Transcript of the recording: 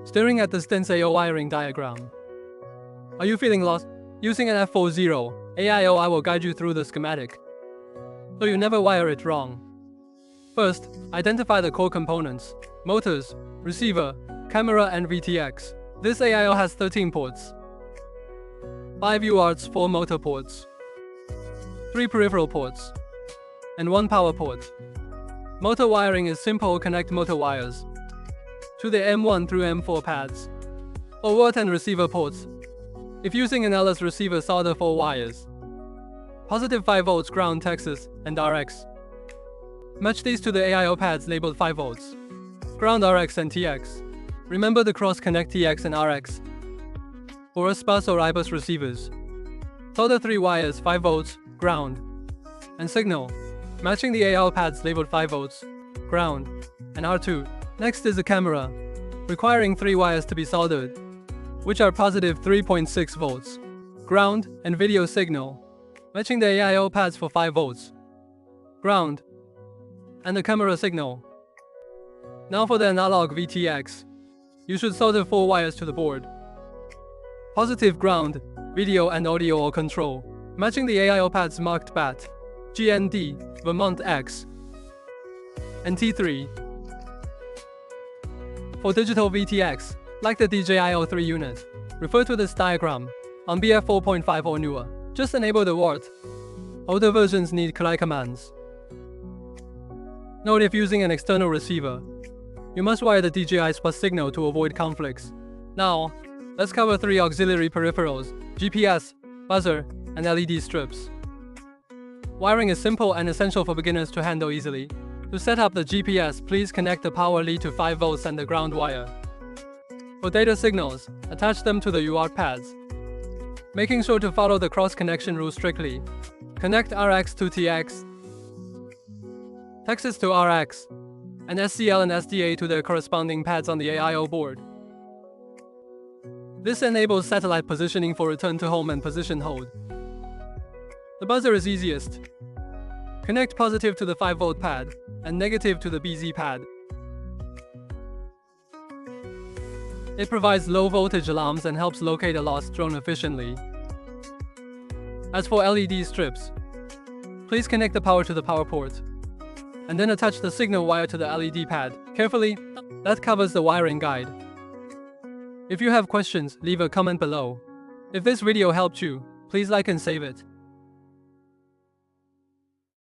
Staring at the Stents AIO wiring diagram. Are you feeling lost? Using an F40 AIO, I will guide you through the schematic, so you never wire it wrong. First, identify the core components: motors, receiver, camera, and VTX. This AIO has 13 ports, 5 UARTs, 4 motor ports, 3 peripheral ports, and 1 power port. Motor wiring is simple. Connect motor wires to the M1 through M4 pads, UART and receiver ports. If using an LS receiver, solder 4 wires, positive 5 volts ground Texas and RX. Match these to the AIO pads labeled 5 volts, ground RX and TX. Remember the cross-connect TX and RX for US bus or iBus receivers. Solder 3 wires, 5 volts, ground, and signal, matching the AIO pads labeled 5 volts, ground, and R2. Next is the camera, requiring 3 wires to be soldered, which are positive 3.6 volts, ground, and video signal, matching the AIO pads for 5 volts, ground, and the camera signal. Now for the analog VTX, you should solder 4 wires to the board. Positive ground, video and audio or control, matching the AIO pads marked BAT, GND, Vermont X, and T3. For digital VTX, like the DJIO3 unit, refer to this diagram on BF 4.5 or newer. Just enable the UART. Older versions need CLI commands. Note, if using an external receiver, you must wire the DJI's bus signal to avoid conflicts. Now, let's cover 3 auxiliary peripherals: GPS, buzzer, and LED strips. Wiring is simple and essential for beginners to handle easily. To set up the GPS, please connect the power lead to 5 volts and the ground wire. For data signals, attach them to the UART pads, making sure to follow the cross-connection rule strictly. Connect RX to TX, Texas to RX, and SCL and SDA to their corresponding pads on the AIO board. This enables satellite positioning for return to home and position hold. The buzzer is easiest. Connect positive to the 5-volt pad and negative to the BZ pad. It provides low voltage alarms and helps locate a lost drone efficiently. As for LED strips, please connect the power to the power port, and then attach the signal wire to the LED pad. Carefully, that covers the wiring guide. If you have questions, leave a comment below. If this video helped you, please like and save it.